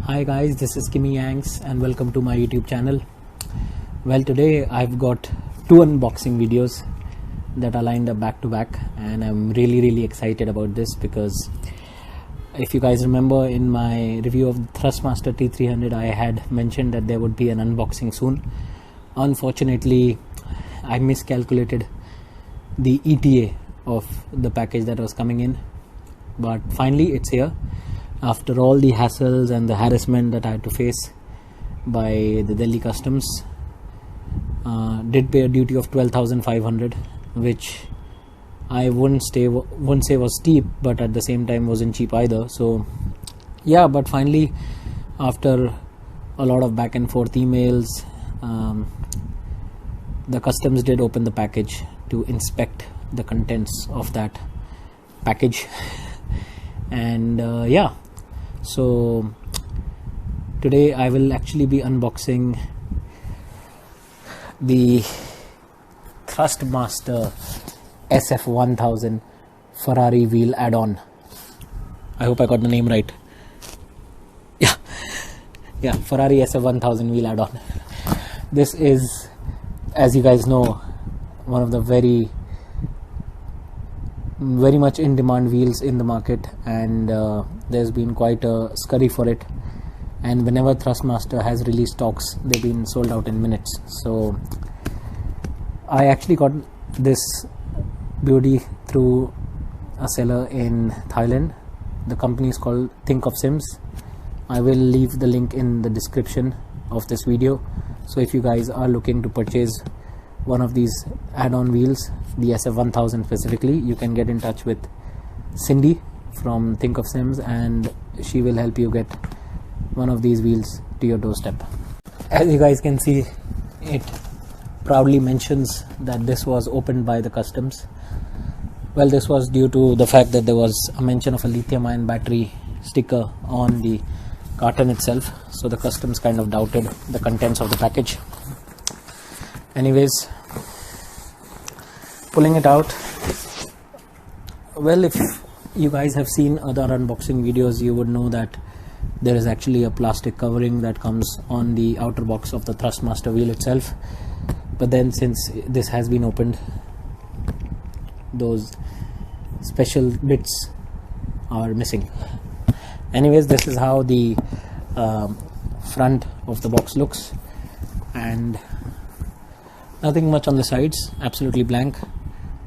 Hi guys, this is Kimmy Yanks and welcome to my YouTube channel. Well, today I've got two unboxing videos that are lined up back to back, and I'm really excited about this because if you guys remember, in my review of the Thrustmaster T300 I had mentioned that there would be an unboxing soon. Unfortunately, I miscalculated the ETA of the package that was coming in, but finally it's here. After all the hassles and the harassment that I had to face by the Delhi customs, did pay a duty of 12,500, which I wouldn't say was steep, but at the same time wasn't cheap either. So yeah, but finally, after a lot of back and forth emails, the customs did open the package to inspect the contents of that package. And yeah, so today I will actually be unboxing the Thrustmaster SF1000 Ferrari wheel add-on. I hope I got the name right. Yeah, Ferrari SF1000 wheel add-on. This is, as you guys know, one of the very much in demand wheels in the market, and there's been quite a scurry for it, and whenever Thrustmaster has released stocks, they've been sold out in minutes. So I actually got this beauty through a seller in Thailand. The company is called Think of Sims. I will leave the link in the description of this video, so if you guys are looking to purchase one of these add-on wheels, the SF1000 specifically, you can get in touch with Cindy from Think of Sims and she will help you get one of these wheels to your doorstep. As you guys can see, it proudly mentions that this was opened by the customs. Well, this was due to the fact that there was a mention of a lithium-ion battery sticker on the carton itself, so the customs kind of doubted the contents of the package. Anyways, pulling it out, well, if you guys have seen other unboxing videos, you would know that there is actually a plastic covering that comes on the outer box of the Thrustmaster wheel itself, but then since this has been opened, those special bits are missing. Anyways, this is how the front of the box looks, and nothing much on the sides, absolutely blank.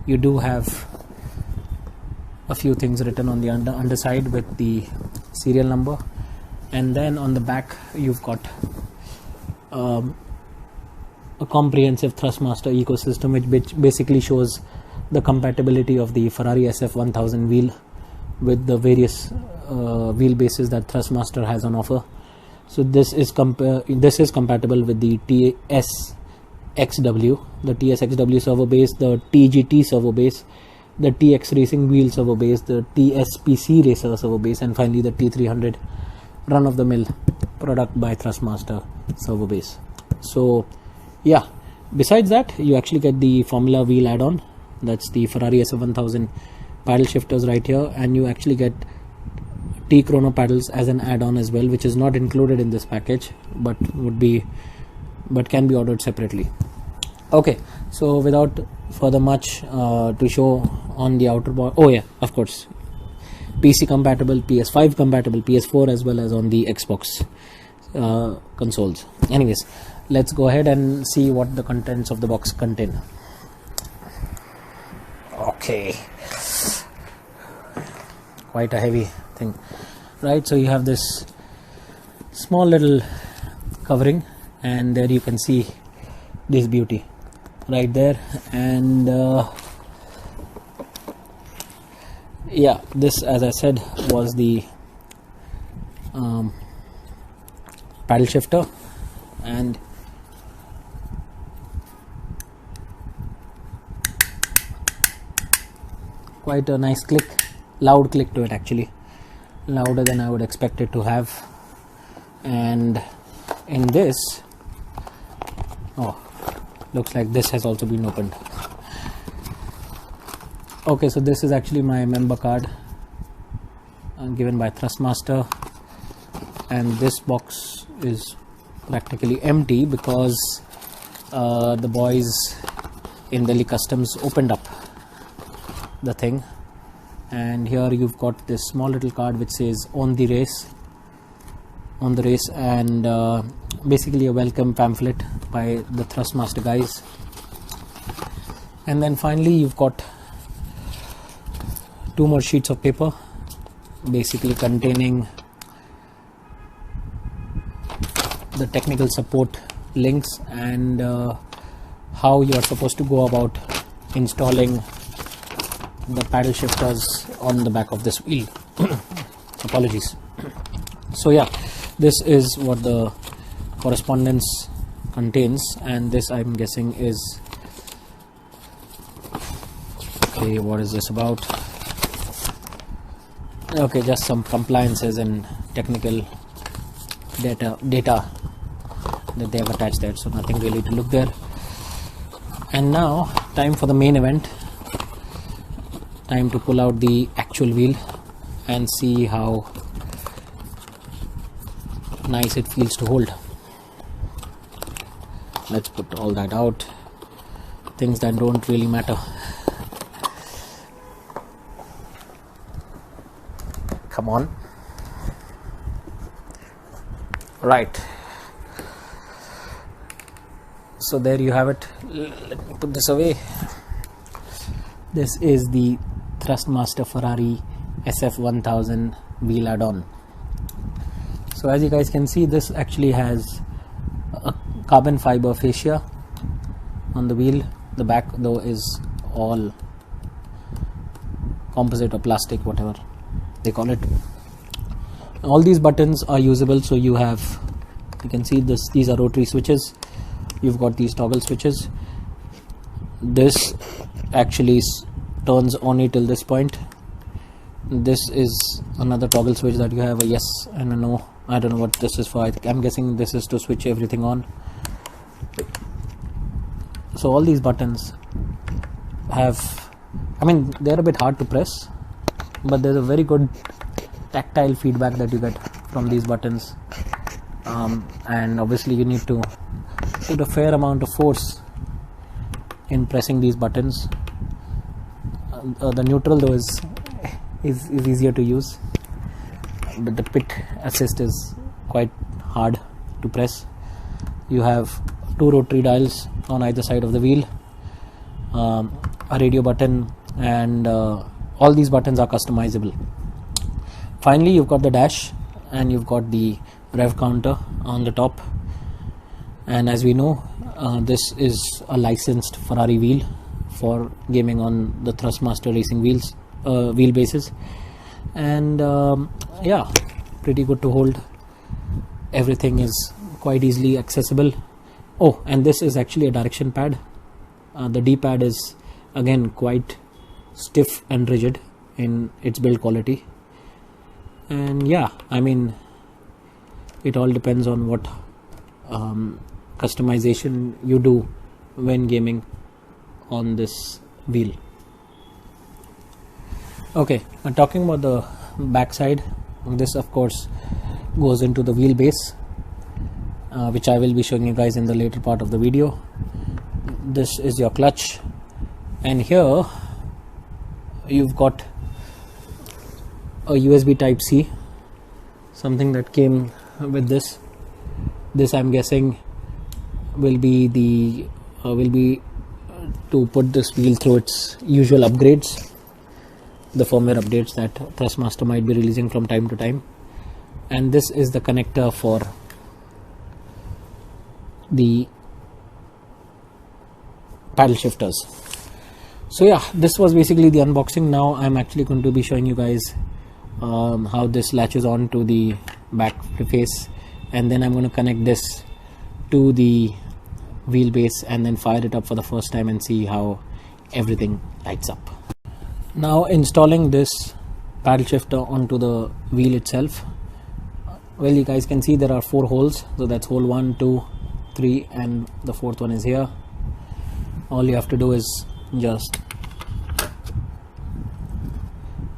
You do have a few things written on the underside with the serial number, and then on the back you've got a comprehensive Thrustmaster ecosystem, which basically shows the compatibility of the Ferrari SF1000 wheel with the various wheelbases that Thrustmaster has on offer. So this is compatible with the TSXW, the TSXW servo base, the TGT servo base, the TX Racing wheel servo base, the TSPC Racer servo base, and finally the T300 run-of-the-mill product by Thrustmaster servo base. So yeah, besides that, you actually get the Formula wheel add-on. That's the Ferrari SF1000 paddle shifters right here, and you actually get T Chrono paddles as an add-on as well, which is not included in this package, but can be ordered separately. Okay, so without further much to show on the outer box, oh yeah, of course, PC compatible, PS5 compatible, PS4, as well as on the Xbox consoles. Anyways, let's go ahead and see what the contents of the box contain. Okay, quite a heavy thing, right? So you have this small little covering, and there you can see this beauty right there, and yeah, this, as I said, was the paddle shifter, and quite a nice click, loud click to it, actually louder than I would expect it to have. And in this, oh, looks like this has also been opened. Okay, so this is actually my member card given by Thrustmaster, and this box is practically empty because the boys in Delhi Customs opened up the thing, and here you've got this small little card which says on the race, and basically a welcome pamphlet by the Thrustmaster guys. And then finally you've got 2 more sheets of paper basically containing the technical support links and how you are supposed to go about installing the paddle shifters on the back of this wheel. Apologies. So yeah, this is what the correspondence contains, and this I'm guessing is, okay, what is this about? Okay, just some compliances and technical data that they have attached there, so nothing really to look there. And now time for the main event, time to pull out the actual wheel and see how nice it feels to hold. Let's put all that out, things that don't really matter. Come on. Right, so there you have it. Let me put this away. This is the Thrustmaster Ferrari SF1000 wheel add-on. So as you guys can see, this actually has a carbon fiber fascia on the wheel. The back though is all composite or plastic, whatever they call it. All these buttons are usable, so you can see this, these are rotary switches. You've got these toggle switches. This actually turns only till this point. This is another toggle switch that you have a yes and a no. I don't know what this is for. I'm guessing this is to switch everything on. So all these buttons have, I mean, they're a bit hard to press, but there's a very good tactile feedback that you get from these buttons, and obviously you need to put a fair amount of force in pressing these buttons. The neutral though is easier to use, but the pit assist is quite hard to press. You have 2 rotary dials on either side of the wheel, a radio button, and all these buttons are customizable. Finally, you've got the dash, and you've got the rev counter on the top. And as we know, this is a licensed Ferrari wheel for gaming on the Thrustmaster racing wheelbases, and yeah, pretty good to hold. Everything is quite easily accessible. Oh, and this is actually a direction pad. The D-pad is again quite stiff and rigid in its build quality. And yeah, I mean, it all depends on what customization you do when gaming on this wheel. Okay, and talking about the back side, this of course goes into the wheelbase, which I will be showing you guys in the later part of the video. This is your clutch, and here you've got a USB type C, something that came with this. This I'm guessing will be to put this wheel through its usual upgrades, the firmware updates that Thrustmaster might be releasing from time to time. And this is the connector for the paddle shifters. So yeah, this was basically the unboxing. Now I'm actually going to be showing you guys how this latches on to the back face, and then I'm going to connect this to the wheelbase and then fire it up for the first time and see how everything lights up. Now installing this paddle shifter onto the wheel itself, well, you guys can see there are 4 holes, so that's hole 1, 2, 3, and the 4th one is here. All you have to do is just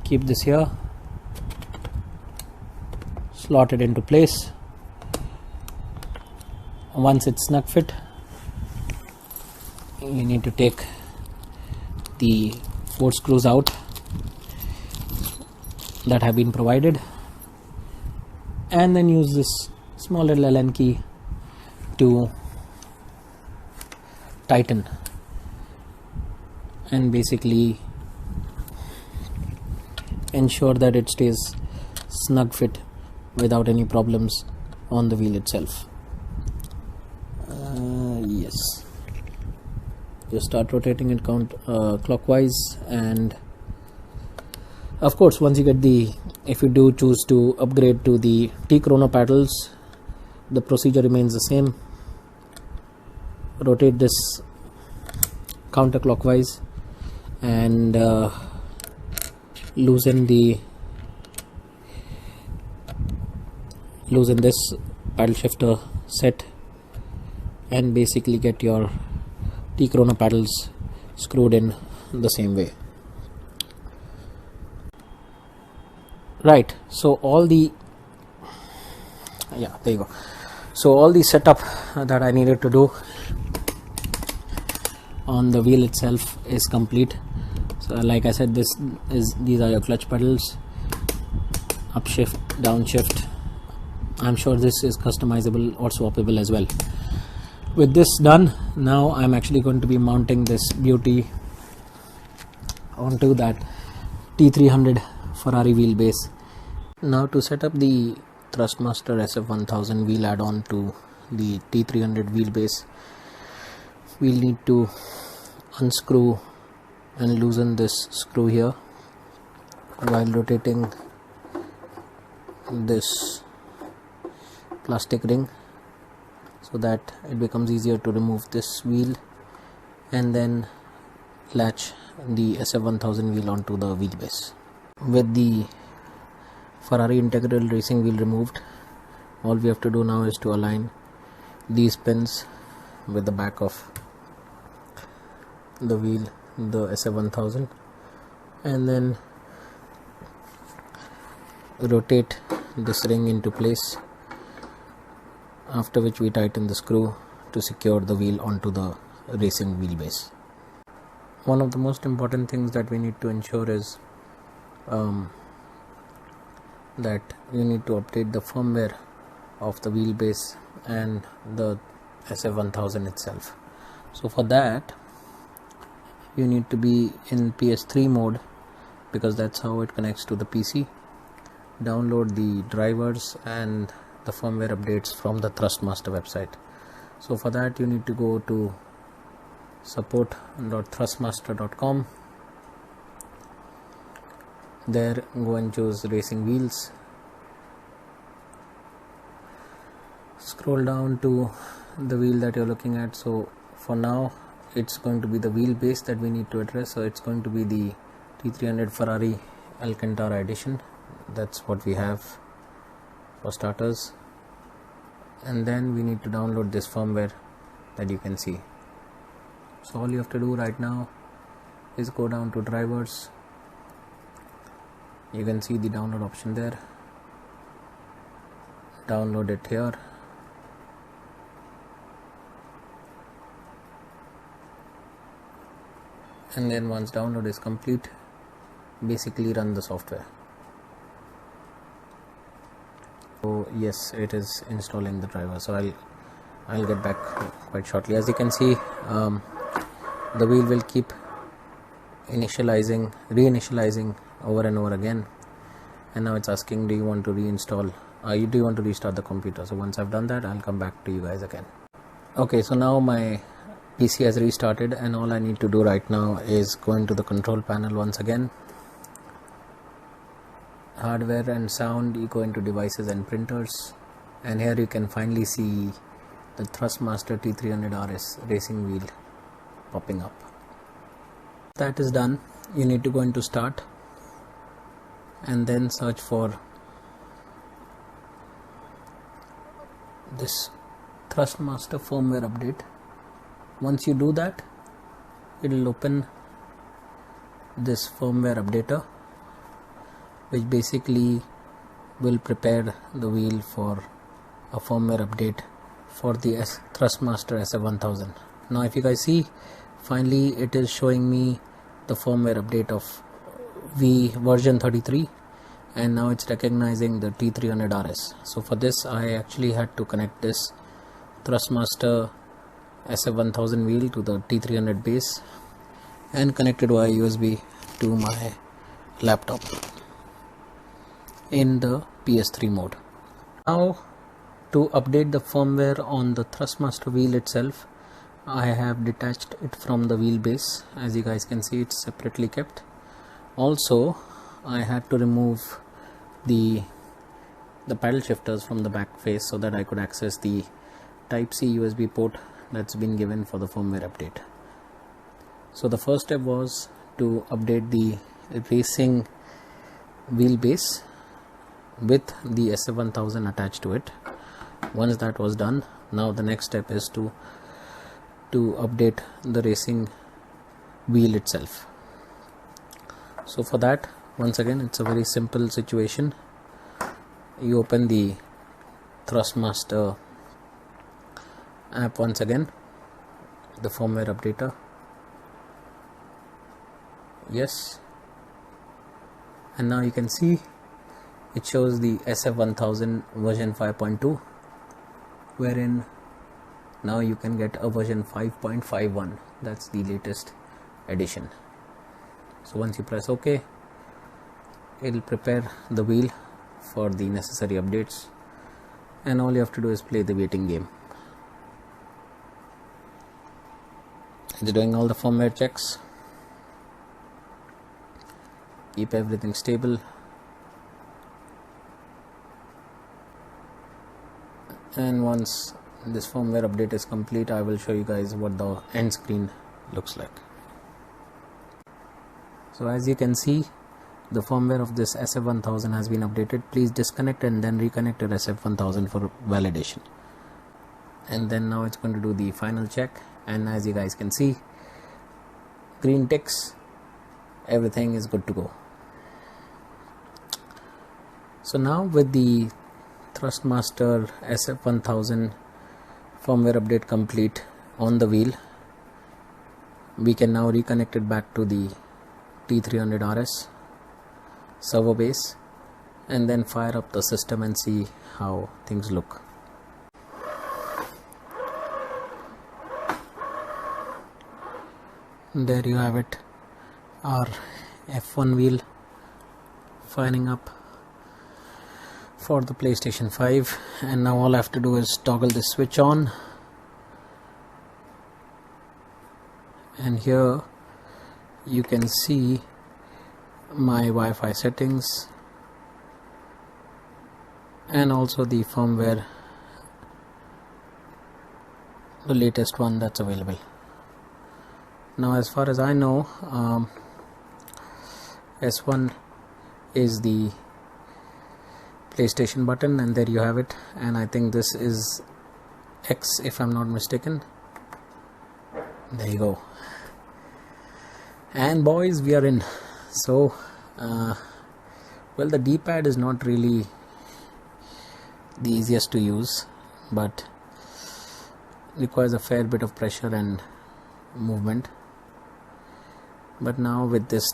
keep this here, slot it into place. Once it's snug fit, you need to take the 4 screws out that have been provided, and then use this small little Allen key to tighten and basically ensure that it stays snug fit without any problems on the wheel itself. Yes, just start rotating it clockwise, and of course once you get if you do choose to upgrade to the T chrono paddles, the procedure remains the same. Rotate this counterclockwise and loosen this paddle shifter set, and basically get your T chrono paddles screwed in the same way. Right, so all the there you go. So all the setup that I needed to do on the wheel itself is complete. So like I said, these are your clutch pedals, upshift, downshift. I'm sure this is customizable or swappable as well. With this done, now I'm actually going to be mounting this beauty onto that T300 Ferrari wheelbase. Now to set up the Thrustmaster SF1000 wheel add-on to the T300 wheelbase, we'll need to unscrew and loosen this screw here while rotating this plastic ring, so that it becomes easier to remove this wheel, and then latch the SF1000 wheel onto the wheelbase. With the Ferrari integral racing wheel removed, all we have to do now is to align these pins with the back of the wheel, the SF1000, and then rotate this ring into place, after which we tighten the screw to secure the wheel onto the racing wheelbase. One of the most important things that we need to ensure is that you need to update the firmware of the wheelbase and the SF1000 itself. So for that you need to be in PS3 mode, because that's how it connects to the PC. Download the drivers and the firmware updates from the Thrustmaster website. So for that you need to go to support.thrustmaster.com. there go and choose racing wheels, scroll down to the wheel that you're looking at. So for now it's going to be the wheelbase that we need to address, so it's going to be the T300 Ferrari Alcantara edition. That's what we have for starters, and then we need to download this firmware that you can see. So all you have to do right now is go down to drivers. You can see the download option there. Download it here. And then once download is complete, basically run the software. So yes, it is installing the driver. So I'll get back quite shortly. As you can see, the wheel will keep reinitializing over and over again, and now it's asking, do you want to reinstall, do you want to restart the computer? So once I've done that, I'll come back to you guys again. Okay, so now my PC has restarted, and all I need to do right now is go into the control panel once again, hardware and sound. You go into devices and printers, and here you can finally see the Thrustmaster T300 RS racing wheel popping up. That is done. You need to go into start and then search for this Thrustmaster firmware update. Once you do that, it will open this firmware updater, which basically will prepare the wheel for a firmware update for the Thrustmaster SF1000. Now if you guys see, finally it is showing me the firmware update of V version 33, and now it's recognizing the T300RS. So for this I actually had to connect this Thrustmaster SF1000 wheel to the T300 base and connect it via USB to my laptop in the PS3 mode. Now to update the firmware on the Thrustmaster wheel itself, I have detached it from the wheelbase. As you guys can see, it's separately kept. Also I had to remove the paddle shifters from the back face so that I could access the Type-C USB port that's been given for the firmware update. So the first step was to update the racing wheelbase with the SF1000 attached to it. Once that was done, now the next step is to update the racing wheel itself. So for that, once again, it's a very simple situation. You open the Thrustmaster app once again, the firmware updater, yes, and now you can see it shows the SF1000 version 5.2, wherein now you can get a version 5.51. that's the latest edition. So once you press OK, it'll prepare the wheel for the necessary updates, and all you have to do is play the waiting game. It's doing all the firmware checks, keep everything stable, and once this firmware update is complete, I will show you guys what the end screen looks like. So as you can see, the firmware of this SF1000 has been updated. Please disconnect and then reconnect your SF1000 for validation. And then now it's going to do the final check, and as you guys can see, green ticks, everything is good to go. So now with the Thrustmaster SF1000 firmware update complete on the wheel, we can now reconnect it back to the T300RS servo base and then fire up the system and see how things look. There you have it, our F1 wheel firing up for the PlayStation 5, and now all I have to do is toggle this switch on, and here you can see my Wi-Fi settings and also the firmware, the latest one that's available. Now as far as I know, S1 is the PlayStation button, and there you have it, and I think this is X if I'm not mistaken. There you go. And boys, we are in. So well, the D-pad is not really the easiest to use, but requires a fair bit of pressure and movement. But now with this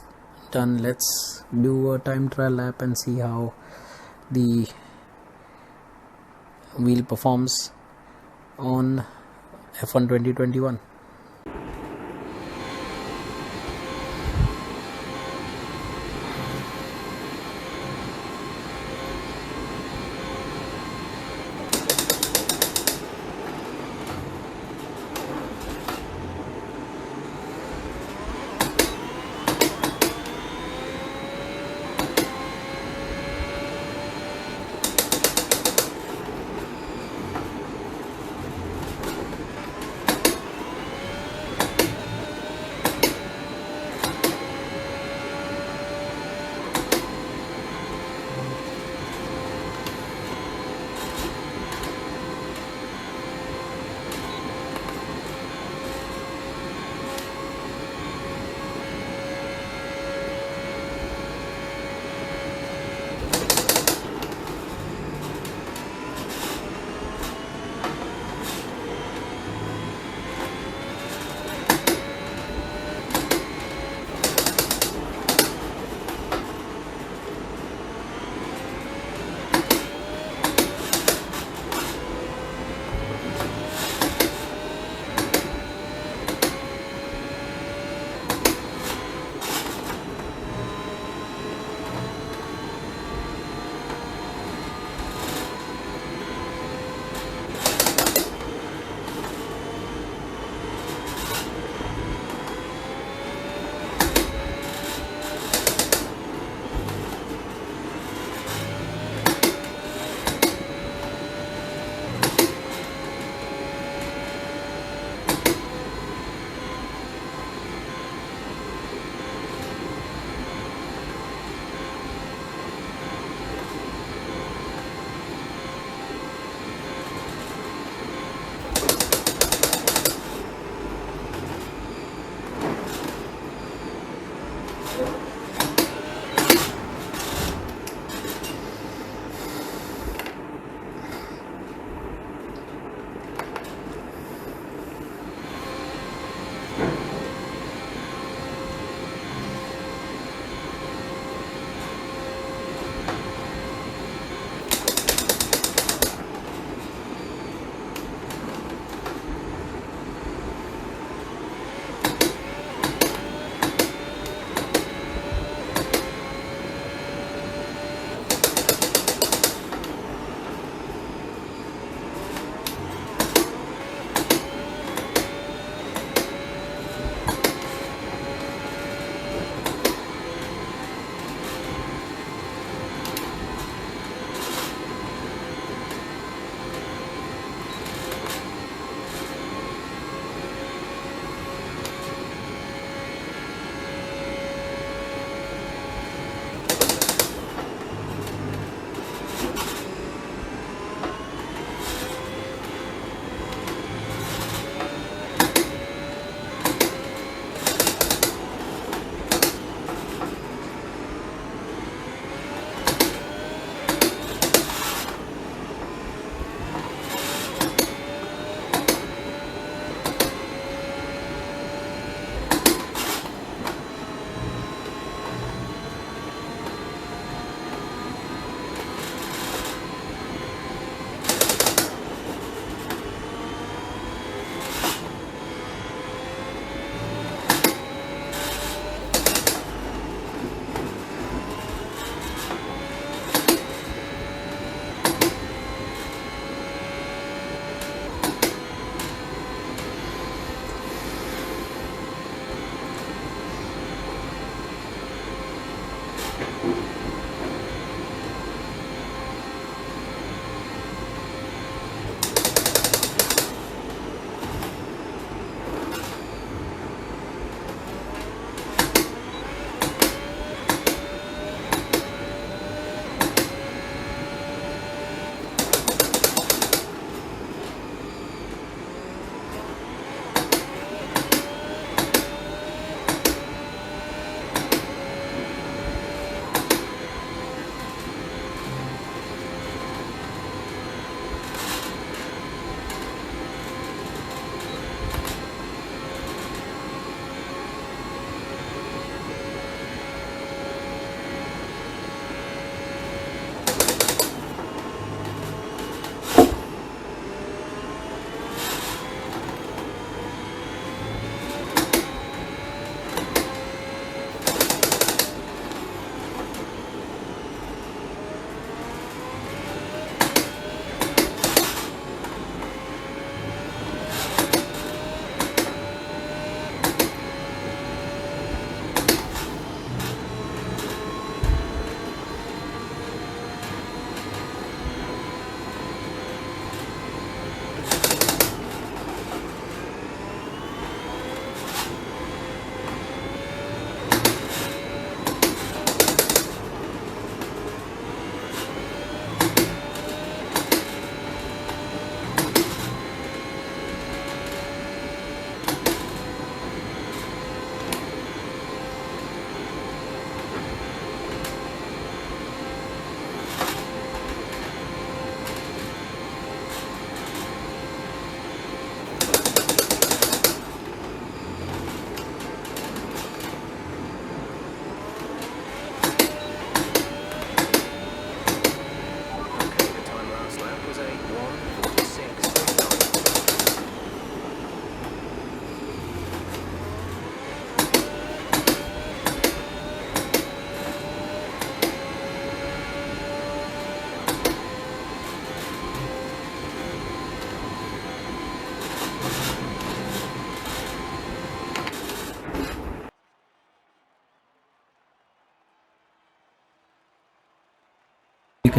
done, let's do a time trial lap and see how the wheel performs on F1 2021.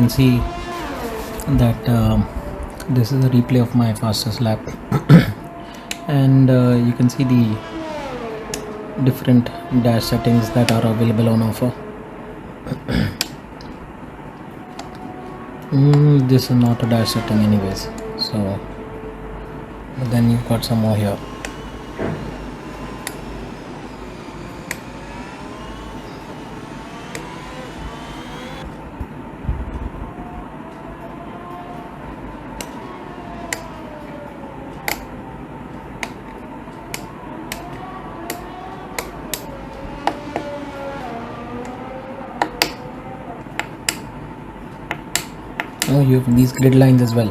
can see that this is a replay of my fastest lap and you can see the different dash settings that are available on offer. This is not a dash setting anyways, so but then you've got some more here. Oh, you have these grid lines as well.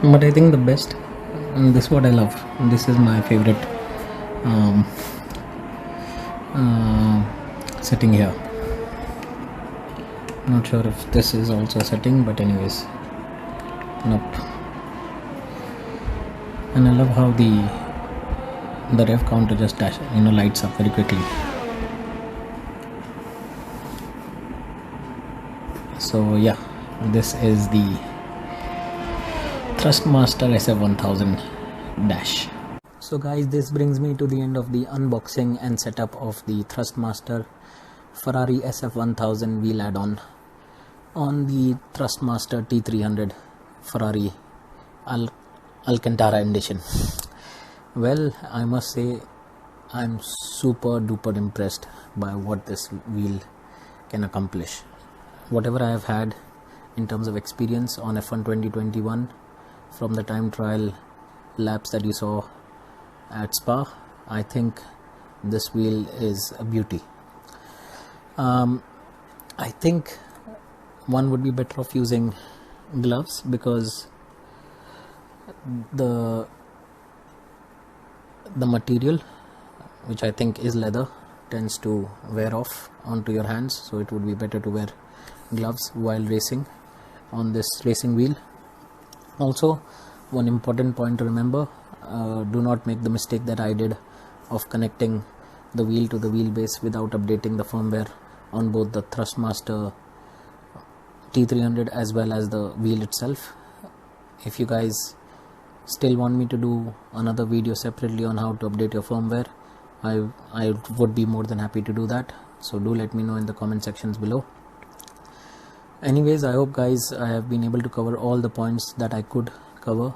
But I think the best, and this is what I love, this is my favorite setting here. Not sure if this is also a setting, but anyways, nope. And I love how the rev counter just lights up very quickly. So yeah, this is the Thrustmaster SF1000 dash. So guys, this brings me to the end of the unboxing and setup of the Thrustmaster Ferrari SF1000 wheel add-on on the Thrustmaster T300 Ferrari Alcantara edition. Well, I must say I'm super duper impressed by what this wheel can accomplish. Whatever I have had in terms of experience on F1 2021, from the time trial laps that you saw at Spa, I think this wheel is a beauty. I think one would be better off using gloves, because the material, which I think is leather, tends to wear off onto your hands, so it would be better to wear gloves while racing on this racing wheel. Also, one important point to remember, do not make the mistake that I did of connecting the wheel to the wheelbase without updating the firmware on both the Thrustmaster T300 as well as the wheel itself. If you guys still want me to do another video separately on how to update your firmware, I would be more than happy to do that, so do let me know in the comment sections below. Anyways, I hope guys I have been able to cover all the points that I could cover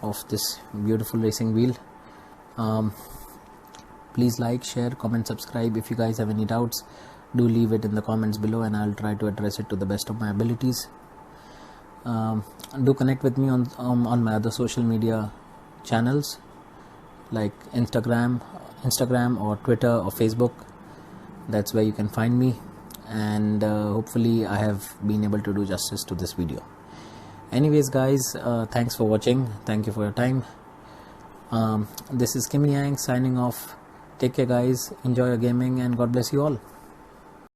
of this beautiful racing wheel. Please like, share, comment, subscribe. If you guys have any doubts, do leave it in the comments below and I'll try to address it to the best of my abilities. Do connect with me on my other social media channels like Instagram or Twitter or Facebook. That's where you can find me, and hopefully I have been able to do justice to this video. Anyways guys, thanks for watching, thank you for your time. This is Kim Yang signing off. Take care guys, enjoy your gaming, and God bless you all.